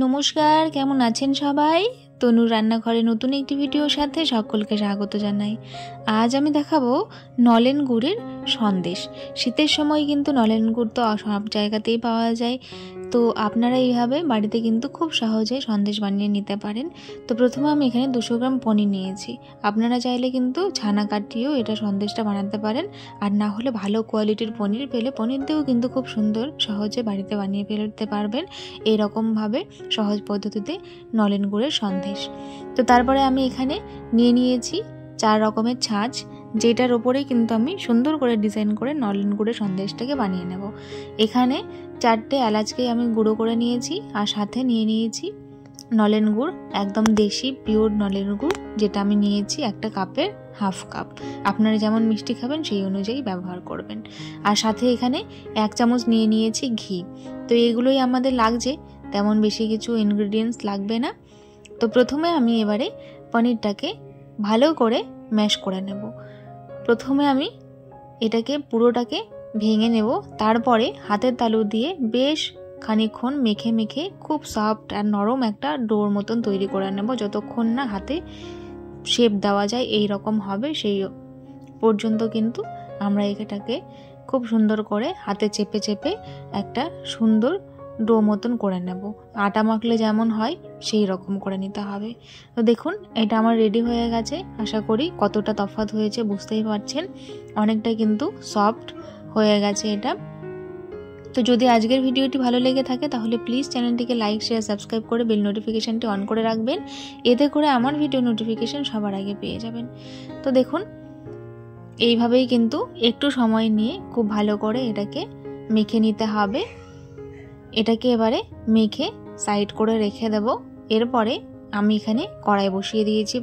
নমস্কার, কেমন আছেন সবাই? তনুর রান্নাঘরে নতুন একটি ভিডিওর সাথে সকলকে স্বাগত জানাই। আজ আমি দেখাবো নলেন গুড়ের সন্দেশ। শীতের সময় কিন্তু নলেন গুড় তো সব জায়গাতেই পাওয়া যায়, তো আপনারা এইভাবে বাড়িতে কিন্তু খুব সহজে সন্দেশ বানিয়ে নিতে পারেন। তো প্রথমে আমি এখানে 200 গ্রাম পনির নিয়েছি। আপনারা চাইলে কিন্তু ছানা কাটিয়েও এটা সন্দেশটা বানাতে পারেন, আর না হলে ভালো কোয়ালিটির পনির পেলে পনির দিয়েও কিন্তু খুব সুন্দর সহজে বাড়িতে বানিয়ে ফেলতে পারবেন এরকমভাবে সহজ পদ্ধতিতে নলেন গুড়ের সন্দেশ। তো তারপরে আমি এখানে নিয়েছি 4 রকমের ছাঁচ, যেটার ওপরেই কিন্তু আমি সুন্দর করে ডিজাইন করে নলেন গুড়ের সন্দেশটাকে বানিয়ে নেব। এখানে 4টে এলাচকে আমি গুঁড়ো করে নিয়েছি, আর সাথে নিয়েছি নলেন গুড়, একদম দেশি পিওর নলেন গুড়, যেটা আমি নিয়েছি একটা কাপের হাফ কাপ। আপনারা যেমন মিষ্টি খাবেন সেই অনুযায়ী ব্যবহার করবেন। আর সাথে এখানে 1 চামচ নিয়েছি ঘি। তো এগুলোই আমাদের লাগছে, তেমন বেশি কিছু ইনগ্রিডিয়েন্টস লাগবে না। তো প্রথমে আমি এবারে পনিরটাকে ভালো করে ম্যাশ করে নেব। প্রথমে আমি এটাকে পুরোটাকে ভেঙে নেব, তারপরে হাতের তালু দিয়ে বেশ খানিকক্ষণ মেখে খুব সফট আর নরম একটা ডোর মতন তৈরি করে নেব। যতক্ষণ না হাতে শেপ দেওয়া যায় এই রকম হবে, সেই পর্যন্ত কিন্তু আমরা এটাকে খুব সুন্দর করে হাতে চেপে একটা সুন্দর ডো মতন করে নেব। আটা মাখলে যেমন হয় সেই রকম করে নিতে হবে। তো দেখুন, এটা আমার রেডি হয়ে গেছে। আশা করি কতটা তফাৎ হয়েছে বুঝতেই পারছেন, অনেকটা কিন্তু সফট হয়ে গেছে এটা। তো যদি আজকের ভিডিওটি ভালো লেগে থাকে তাহলে প্লিজ চ্যানেলটিকে লাইক, শেয়ার, সাবস্ক্রাইব করে বেল নোটিফিকেশানটি অন করে রাখবেন। এতে করে আমার ভিডিও নোটিফিকেশান সবার আগে পেয়ে যাবেন। তো দেখুন, এইভাবেই কিন্তু একটু সময় নিয়ে খুব ভালো করে এটাকে মেখে নিতে হবে। এটাকে এবারে মেখে সাইড করে রেখে দেব। এরপরে আমি এখানে কড়াই বসিয়ে দিয়েছি।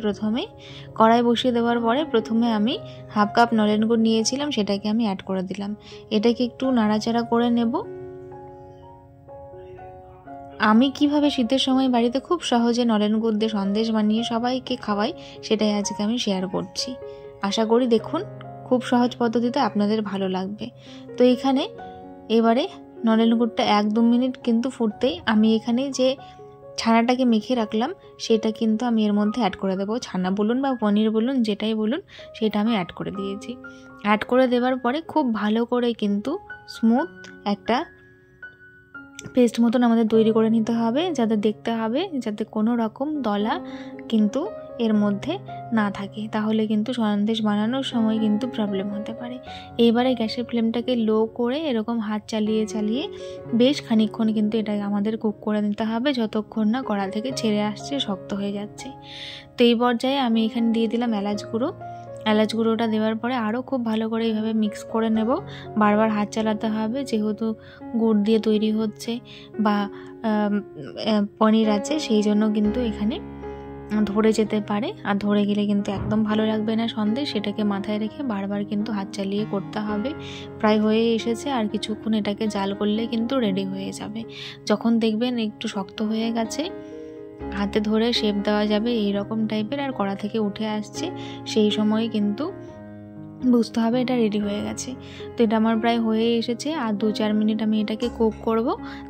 কড়াই বসিয়ে দেওয়ার পরে প্রথমে আমি হাফ কাপ নলেন গুড় নিয়েছিলাম, সেটাকে আমি অ্যাড করে দিলাম। এটাকে একটু নাড়াচাড়া করে নেব। আমি কিভাবে শীতের সময় বাড়িতে খুব সহজে নলেন গুড় দিয়ে সন্দেশ বানিয়ে সবাইকে খাওয়াই, সেটাই আজকে আমি শেয়ার করছি। আশা করি দেখুন, খুব সহজ পদ্ধতিতে আপনাদের ভালো লাগবে। তো এখানে এবারে নলেন গুড়টা 1-2 মিনিট কিন্তু ফুটতেই আমি এখানে যে ছানাটাকে মেখে রাখলাম সেটা কিন্তু আমি এর মধ্যে অ্যাড করে দেবো। ছানা বলুন বা পনির বলুন, যেটাই বলুন, সেটা আমি অ্যাড করে দিয়েছি। অ্যাড করে দেওয়ার পরে খুব ভালো করে কিন্তু স্মুথ একটা পেস্ট মতন আমাদের তৈরি করে নিতে হবে, যাতে দেখতে হবে যাতে কোনো রকম দলা কিন্তু এর মধ্যে না থাকে, তাহলে কিন্তু সন্দেশ বানানোর সময় কিন্তু প্রবলেম হতে পারে। এইবারে গ্যাসের ফ্লেমটাকে লো করে এরকম হাত চালিয়ে বেশ খানিকক্ষণ কিন্তু এটা আমাদের কুক করে নিতে হবে, যতক্ষণ না কড়া থেকে ছেড়ে আসছে, শক্ত হয়ে যাচ্ছে। তো এই পর্যায়ে আমি এখানে দিয়ে দিলাম এলাচ গুঁড়োটা দেওয়ার পরে আরও খুব ভালো করে এইভাবে মিক্স করে নেব। বারবার হাত চালাতে হবে, যেহেতু গুড় দিয়ে তৈরি হচ্ছে বা পনির আছে, সেই জন্য কিন্তু এখানে ধরে যেতে পারে, আর ধরে গেলে কিন্তু একদম ভালো লাগবে না সন্দেশ। সেটাকে মাথায় রেখে বারবার কিন্তু হাত চালিয়ে করতে হবে। প্রায় হয়ে এসেছে, আর কিছুক্ষণ এটাকে জাল করলে কিন্তু রেডি হয়ে যাবে। যখন দেখবেন একটু শক্ত হয়ে গেছে, হাতে ধরে শেপ দেওয়া যাবে এই রকম টাইপের, আর কড়া থেকে উঠে আসছে, সেই সময় কিন্তু বুঝতে হবে এটা রেডি হয়ে গেছে। তো এটা আমার প্রায় হয়ে এসেছে, আর 2-4 মিনিট আমি এটাকে কুক করব।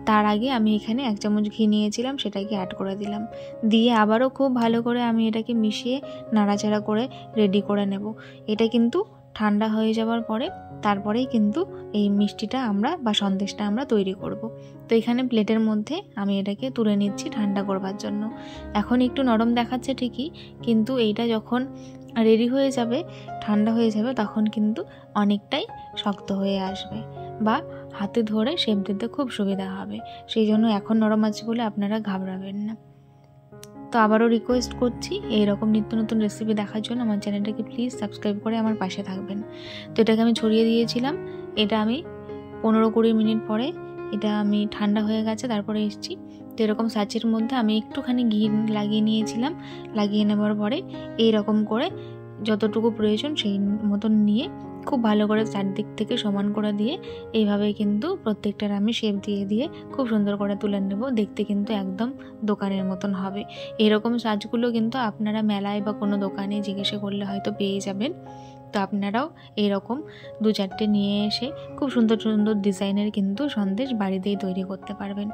তার আগে আমি এখানে 1 চামচ ঘি নিয়েছিলাম, সেটাকে অ্যাড করে দিলাম। দিয়ে আবারও খুব ভালো করে আমি এটাকে মিশিয়ে নাড়াচাড়া করে রেডি করে নেব। এটা কিন্তু ঠান্ডা হয়ে যাওয়ার পরে তারপরেই কিন্তু এই মিষ্টিটা আমরা বা সন্দেশটা আমরা তৈরি করব। তো এখানে প্লেটের মধ্যে আমি এটাকে তুলে নিচ্ছি ঠান্ডা করবার জন্য। এখন একটু নরম দেখাচ্ছে ঠিকই, কিন্তু এইটা যখন রেডি হয়ে যাবে, ঠান্ডা হয়ে যাবে, তখন কিন্তু অনেকটাই শক্ত হয়ে আসবে বা হাতে ধরে শেপ দিতে খুব সুবিধা হবে। সেই জন্য এখন নরম আছে বলে আপনারা ঘাবড়াবেন না। তো আবারও রিকোয়েস্ট করছি, এইরকম নিত্য নতুন রেসিপি দেখার জন্য আমার চ্যানেলটাকে প্লিজ সাবস্ক্রাইব করে আমার পাশে থাকবেন। তো এটাকে আমি ছড়িয়ে দিয়েছিলাম। এটা আমি 15-20 মিনিট পরে এটা আমি ঠান্ডা হয়ে গেছে, তারপরে এসেছি। তো এরকম সাঁচের মধ্যে আমি একটুখানি ঘি লাগিয়ে নিয়েছিলাম। লাগিয়ে নেবার পরে এইরকম করে যতটুকু প্রয়োজন সেই মতন নিয়ে খুব ভালো করে চারদিক থেকে সমান করে দিয়ে এইভাবে কিন্তু প্রত্যেকটার আমি শেপ দিয়ে খুব সুন্দর করে তুলে নেব। দেখতে কিন্তু একদম দোকানের মতন হবে। এরকম সাজগুলো কিন্তু আপনারা মেলায় বা কোনো দোকানে জিজ্ঞাসা করলে হয়তো পেয়ে যাবেন। তো আপনারাও এইরকম 2-4টে নিয়ে এসে খুব সুন্দর সুন্দর ডিজাইনের কিন্তু সন্দেশ বাড়িতেই তৈরি করতে পারবেন।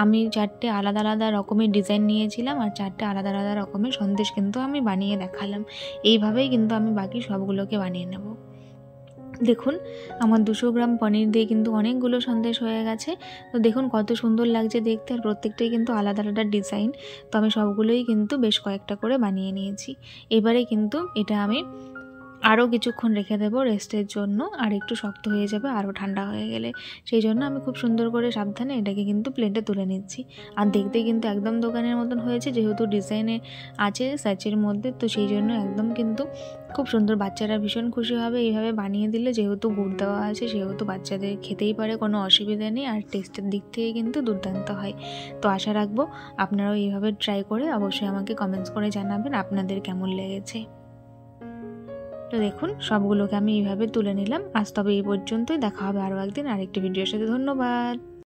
আমি 4টে আলাদা আলাদা রকমের ডিজাইন নিয়েছিলাম আর 4টে আলাদা আলাদা রকমের সন্দেশ কিন্তু আমি বানিয়ে দেখালাম। এইভাবেই কিন্তু আমি বাকি সবগুলোকে বানিয়ে নেব। দেখুন আমার 200 গ্রাম পনির দিয়ে কিন্তু অনেকগুলো সন্দেশ হয়ে গেছে। তো দেখুন কত সুন্দর লাগছে দেখতে, আর প্রত্যেকটাই কিন্তু আলাদা আলাদা ডিজাইন। তো আমি সবগুলোই কিন্তু বেশ কয়েকটা করে বানিয়ে নিয়েছি। এবারে কিন্তু এটা আমি আরও কিছুক্ষণ রেখে দেবো রেস্টের জন্য, আর একটু শক্ত হয়ে যাবে আরও ঠান্ডা হয়ে গেলে। সেই জন্য আমি খুব সুন্দর করে সাবধানে এটাকে কিন্তু প্লেটে তুলে নিচ্ছি। আর দেখতে কিন্তু একদম দোকানের মতন হয়েছে, যেহেতু ডিজাইনে আছে স্যাচের মধ্যে, তো সেই জন্য একদম কিন্তু খুব সুন্দর, বাচ্চারা ভীষণ খুশি হবে এইভাবে বানিয়ে দিলে। যেহেতু গুড় দেওয়া আছে সেহেতু বাচ্চাদের খেতেই পারে, কোনো অসুবিধা নেই, আর টেস্টের দিক থেকে কিন্তু দুর্দান্ত হয়। তো আশা রাখবো আপনারাও এইভাবে ট্রাই করে অবশ্যই আমাকে কমেন্টস করে জানাবেন আপনাদের কেমন লেগেছে। তো দেখুন সবগুলোকে আমি এইভাবে তুলে নিলাম। আজ তবে এই পর্যন্তই, দেখা হবে আরও একদিন আরেকটি ভিডিওর সাথে। ধন্যবাদ।